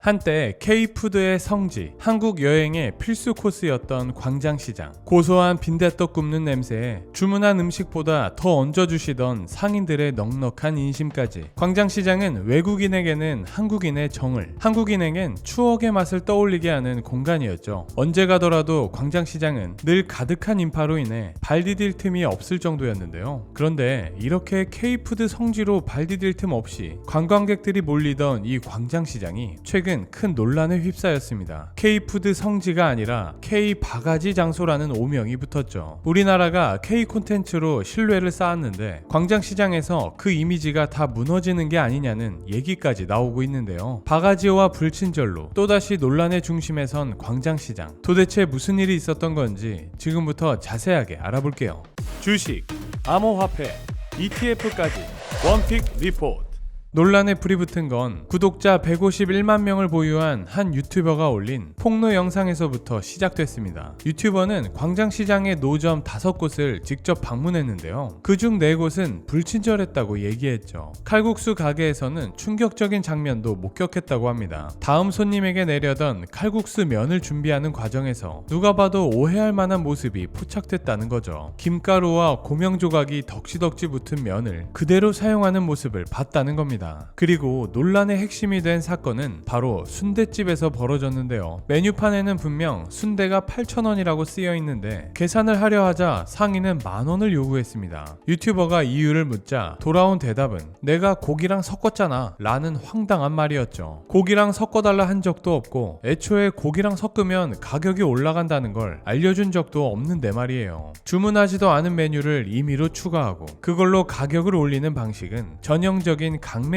한때 K푸드의 성지, 한국 여행의 필수 코스였던 광장시장. 고소한 빈대떡 굽는 냄새에 주문한 음식보다 더 얹어주시던 상인들의 넉넉한 인심까지. 광장시장은 외국인에게는 한국인의 정을, 한국인에겐 추억의 맛을 떠올리게 하는 공간이었죠. 언제 가더라도 광장시장은 늘 가득한 인파로 인해 발 디딜 틈이 없을 정도였는데요. 그런데 이렇게 K푸드 성지로 발 디딜 틈 없이 관광객들이 몰리던 이 광장시장이 최근 큰 논란에 휩싸였습니다. K푸드 성지가 아니라 K바가지 장소라는 오명이 붙었죠. 우리나라가 K 콘텐츠로 신뢰를 쌓았는데 광장시장에서 그 이미지가 다 무너지는 게 아니냐는 얘기까지 나오고 있는데요. 바가지와 불친절로 또다시 논란의 중심에 선 광장시장. 도대체 무슨 일이 있었던 건지 지금부터 자세하게 알아볼게요. 주식, 암호화폐, ETF까지 원픽 리포트. 논란에 불이 붙은 건 구독자 151만 명을 보유한 한 유튜버가 올린 폭로 영상에서부터 시작됐습니다. 유튜버는 광장시장의 노점 5곳을 직접 방문했는데요. 그중 4곳은 불친절했다고 얘기했죠. 칼국수 가게에서는 충격적인 장면도 목격했다고 합니다. 다음 손님에게 내려던 칼국수 면을 준비하는 과정에서 누가 봐도 오해할 만한 모습이 포착됐다는 거죠. 김가루와 고명 조각이 덕지덕지 붙은 면을 그대로 사용하는 모습을 봤다는 겁니다. 그리고 논란의 핵심이 된 사건은 바로 순댓집에서 벌어졌는데요. 메뉴판에는 분명 순대가 8,000원이라고 쓰여 있는데 계산을 하려 하자 상인은 10,000원을 요구했습니다. 유튜버가 이유를 묻자 돌아온 대답은 내가 고기랑 섞었잖아 라는 황당한 말이었죠. 고기랑 섞어달라 한 적도 없고 애초에 고기랑 섞으면 가격이 올라간다는 걸 알려준 적도 없는데 말이에요. 주문하지도 않은 메뉴를 임의로 추가하고 그걸로 가격을 올리는 방식은 전형적인 강매였습니다.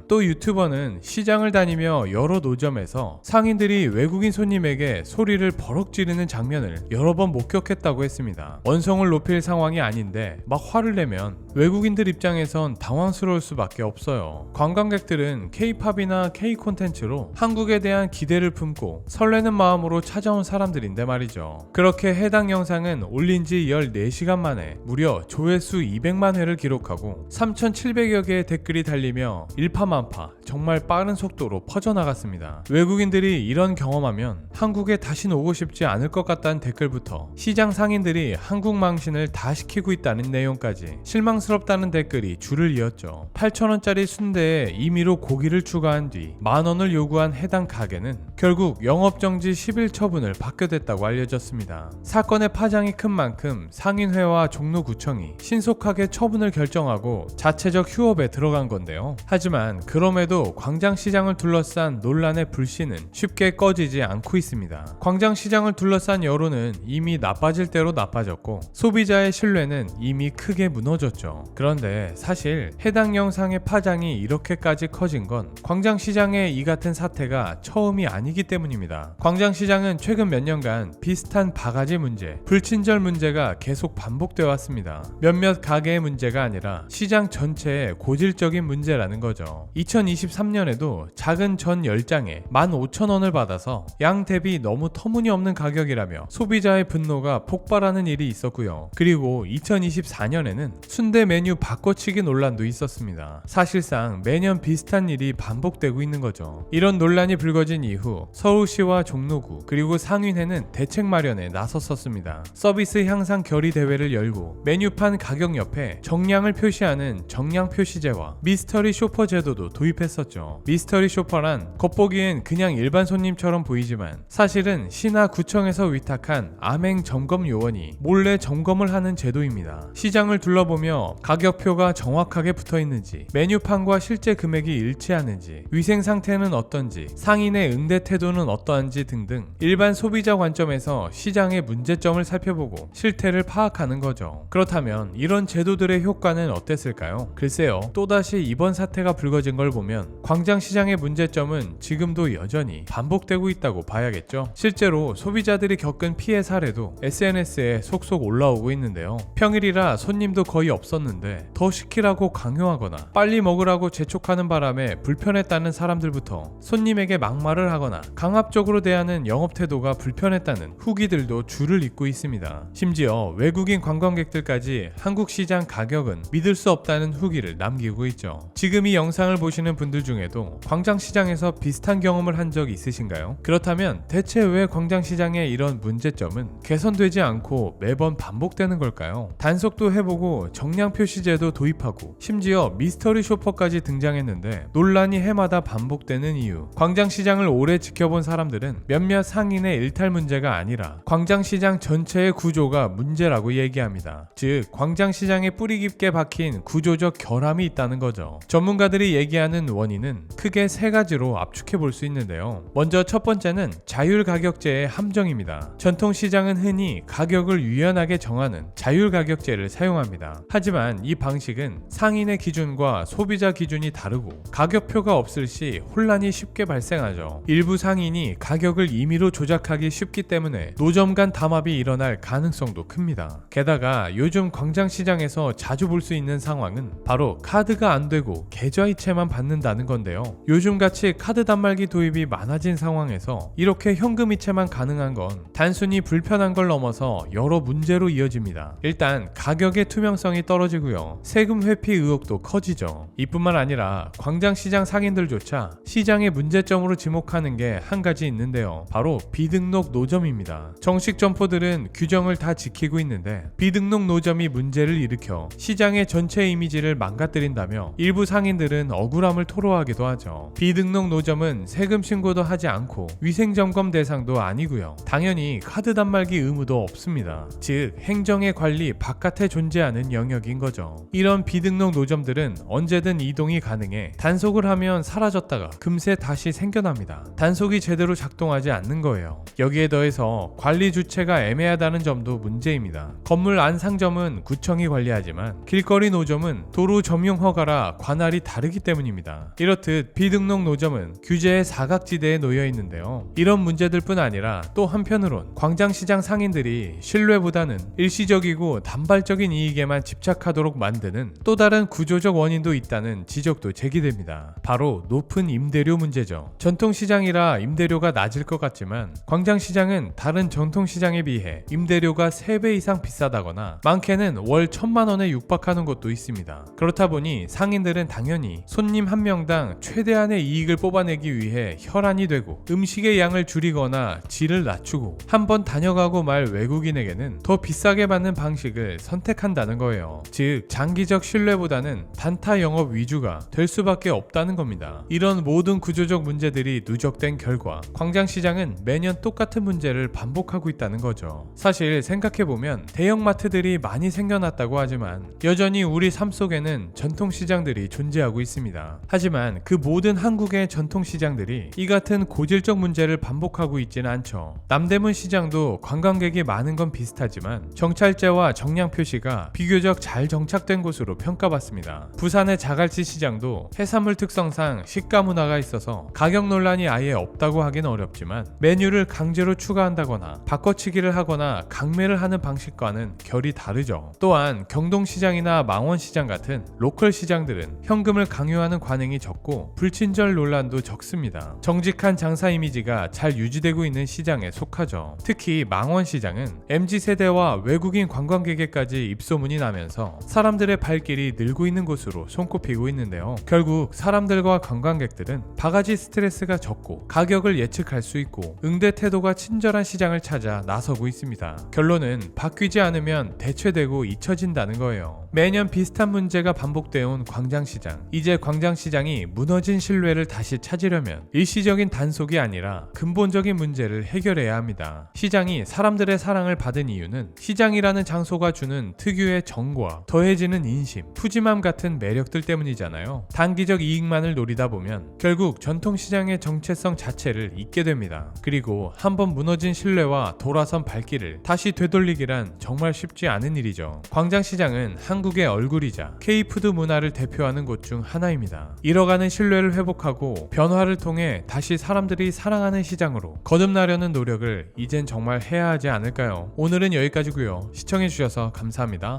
또 유튜버는 시장을 다니며 여러 노점에서 상인들이 외국인 손님에게 소리를 버럭 지르는 장면을 여러 번 목격했다고 했습니다. 원성을 높일 상황이 아닌데 막 화를 내면 외국인들 입장에선 당황스러울 수밖에 없어요. 관광객들은 K-팝이나 K 콘텐츠로 한국에 대한 기대를 품고 설레는 마음으로 찾아온 사람들인데 말이죠. 그렇게 해당 영상은 올린 지 14시간 만에 무려 조회수 200만 회를 기록하고 3,700여 개의 댓글이 달리며 일파만파 정말 빠른 속도로 퍼져나갔습니다. 외국인들이 이런 경험하면 한국에 다시는 오고 싶지 않을 것 같다는 댓글부터 시장 상인들이 한국 망신을 다 시키고 있다는 내용까지 실망스럽다는 댓글이 줄을 이었죠. 8,000원짜리 순대에 임의로 고기를 추가한 뒤 10,000원을 요구한 해당 가게는 결국 영업정지 10일 처분을 받게 됐다고 알려졌습니다. 사건의 파장이 큰 만큼 상인회와 종로구청이 신속하게 처분을 결정하고 자체적 휴업에 들어간 건데요. 하지만 그럼에도 광장시장을 둘러싼 논란의 불씨는 쉽게 꺼지지 않고 있습니다. 광장시장을 둘러싼 여론은 이미 나빠질 대로 나빠졌고 소비자의 신뢰는 이미 크게 무너졌죠. 그런데 사실 해당 영상의 파장이 이렇게까지 커진 건 광장시장의 이 같은 사태가 처음이 아니기 때문입니다. 광장시장은 최근 몇 년간 비슷한 바가지 문제, 불친절 문제가 계속 반복되어 왔습니다. 몇몇 가게의 문제가 아니라 시장 전체의 고질적인 문제라는 거죠. 2023년에도 작은 전 10장에 15,000원을 받아서 양 대비 너무 터무니없는 가격이라며 소비자의 분노가 폭발하는 일이 있었고요. 그리고 2024년에는 순대 메뉴 바꿔치기 논란도 있었습니다. 사실상 매년 비슷한 일이 반복되고 있는 거죠. 이런 논란이 불거진 이후 서울시와 종로구 그리고 상인회는 대책 마련에 나섰었습니다. 서비스 향상 결의 대회를 열고 메뉴판 가격 옆에 정량을 표시하는 정량 표시제와 미스터리 쇼퍼 제도도 도입했었죠. 미스터리 쇼퍼란 겉보기엔 그냥 일반 손님처럼 보이지만 사실은 시나 구청에서 위탁한 암행 점검 요원이 몰래 점검을 하는 제도입니다. 시장을 둘러보며 가격표가 정확하게 붙어 있는지, 메뉴판과 실제 금액이 일치하는지, 위생 상태는 어떤지, 상인의 응대 태도는 어떠한지 등등 일반 소비자 관점에서 시장의 문제점을 살펴보고 실태를 파악하는 거죠. 그렇다면 이런 제도들의 효과는 어땠을까요? 글쎄요. 또다시 이번 사태가 불거진 걸 보면 광장시장의 문제점은 지금도 여전히 반복되고 있다고 봐야겠죠. 실제로 소비자들이 겪은 피해 사례도 SNS에 속속 올라오고 있는데요. 평일이라 손님도 거의 없었는데 더 시키라고 강요하거나 빨리 먹으라고 재촉하는 바람에 불편했다는 사람들부터 손님에게 막말을 하거나 못하거나 강압적으로 대하는 영업 태도가 불편했다는 후기들도 줄을 잇고 있습니다. 심지어 외국인 관광객들까지 한국 시장 가격은 믿을 수 없다는 후기를 남기고 있죠. 지금 이 영상을 보시는 분들 중에도 광장시장에서 비슷한 경험을 한 적 있으신가요? 그렇다면 대체 왜 광장시장의 이런 문제점은 개선되지 않고 매번 반복되는 걸까요? 단속도 해보고 정량 표시제도 도입하고 심지어 미스터리 쇼퍼까지 등장했는데 논란이 해마다 반복되는 이유. 광장시장을 오래 지켜본 사람들은 몇몇 상인의 일탈 문제가 아니라 광장시장 전체의 구조가 문제라고 얘기합니다. 즉 광장시장에 뿌리 깊게 박힌 구조적 결함이 있다는 거죠. 전문가들이 얘기하는 원인은 크게 세 가지로 압축해 볼 수 있는데요. 먼저 첫 번째는 자율가격제의 함정입니다. 전통시장은 흔히 가격을 유연하게 정하는 자율가격제를 사용합니다. 하지만 이 방식은 상인의 기준과 소비자 기준이 다르고 가격표가 없을 시 혼란이 쉽게 발생하죠. 일부 상인이 가격을 임의로 조작하기 쉽기 때문에 노점 간 담합이 일어날 가능성도 큽니다. 게다가 요즘 광장시장에서 자주 볼 수 있는 상황은 바로 카드가 안 되고 계좌이체만 받는다는 건데요. 요즘같이 카드 단말기 도입이 많아진 상황에서 이렇게 현금이체만 가능한 건 단순히 불편한 걸 넘어서 여러 문제로 이어집니다. 일단 가격의 투명성이 떨어지고요. 세금 회피 의혹도 커지죠. 이뿐만 아니라 광장시장 상인들조차 시장의 문제점으로 지목하는 게 한 가지 있는데요. 바로 비등록 노점입니다. 정식 점포들은 규정을 다 지키고 있는데 비등록 노점이 문제를 일으켜 시장의 전체 이미지를 망가뜨린다며 일부 상인들은 억울함을 토로하기도 하죠. 비등록 노점은 세금 신고도 하지 않고 위생점검 대상도 아니고요. 당연히 카드 단말기 의무도 없습니다. 즉 행정의 관리 바깥에 존재하는 영역인 거죠. 이런 비등록 노점들은 언제든 이동이 가능해 단속을 하면 사라졌다가 금세 다시 생겨납니다. 단속이 제대로 작동하지 않는 거예요. 여기에 더해서 관리 주체가 애매하다는 점도 문제입니다. 건물 안 상점은 구청이 관리하지만 길거리 노점은 도로 점용 허가라 관할이 다르기 때문입니다. 이렇듯 비등록 노점은 규제의 사각지대에 놓여 있는데요. 이런 문제들뿐 아니라 또 한편으론 광장시장 상인들이 신뢰보다는 일시적이고 단발적인 이익에만 집착하도록 만드는 또 다른 구조적 원인도 있다는 지적도 제기됩니다. 바로 높은 임대료 문제죠. 전통시장이라 임대료가 낮을 것 같지만 광장시장은 다른 전통시장에 비해 임대료가 3배 이상 비싸다거나 많게는 월 1,000만 원에 육박하는 곳도 있습니다. 그렇다 보니 상인들은 당연히 손님 한 명당 최대한의 이익을 뽑아내기 위해 혈안이 되고 음식의 양을 줄이거나 질을 낮추고 한번 다녀가고 말 외국인에게는 더 비싸게 받는 방식을 선택한다는 거예요. 즉 장기적 신뢰보다는 단타 영업 위주가 될 수밖에 없다는 겁니다. 이런 모든 구조적 문제들이 누적된 결과 광장시장은 매년 똑같은 문제를 반복하고 있다는 거죠. 사실 생각해보면 대형마트들이 많이 생겨났다고 하지만 여전히 우리 삶 속에는 전통시장들이 존재하고 있습니다. 하지만 그 모든 한국의 전통시장들이 이 같은 고질적 문제를 반복하고 있지는 않죠. 남대문 시장도 관광객이 많은 건 비슷하지만 정찰제와 정량 표시가 비교적 잘 정착된 곳으로 평가받습니다. 부산의 자갈치 시장도 해산물 특성상 시가 문화가 있어서 가격 논란이 아예 없다고 하긴 어렵지만 메뉴를 강제로 추가한다거나 바꿔치기를 하거나 강매를 하는 방식과는 결이 다르죠. 또한 경동시장이나 망원시장 같은 로컬 시장들은 현금을 강요하는 관행이 적고 불친절 논란도 적습니다. 정직한 장사 이미지가 잘 유지되고 있는 시장에 속하죠. 특히 망원시장은 MZ세대와 외국인 관광객에까지 입소문이 나면서 사람들의 발길이 늘고 있는 곳으로 손꼽히고 있는데요. 결국 사람들과 관광객들은 바가지 스트레스가 적고 가격을 예측할 수 있고 응대 태도가 친절한 시장을 찾아 나서고 있습니다. 결론은 바뀌지 않으면 대체되고 잊혀진다는 거예요. 매년 비슷한 문제가 반복되어 온 광장시장. 이제 광장시장이 무너진 신뢰를 다시 찾으려면 일시적인 단속이 아니라 근본적인 문제를 해결해야 합니다. 시장이 사람들의 사랑을 받은 이유는 시장이라는 장소가 주는 특유의 정과 더해지는 인심, 푸짐함 같은 매력들 때문이잖아요. 단기적 이익만을 노리다 보면 결국 전통시장의 정체성 자체를 잊게 됩니다. 그리고 한번 무너진 신뢰와 돌아선 발길을 다시 되돌리기란 정말 쉽지 않은 일이죠. 광장시장은 한국의 얼굴이자 K푸드 문화를 대표하는 곳 중 하나입니다. 잃어가는 신뢰를 회복하고 변화를 통해 다시 사람들이 사랑하는 시장으로 거듭나려는 노력을 이젠 정말 해야 하지 않을까요? 오늘은 여기까지고요. 시청해주셔서 감사합니다.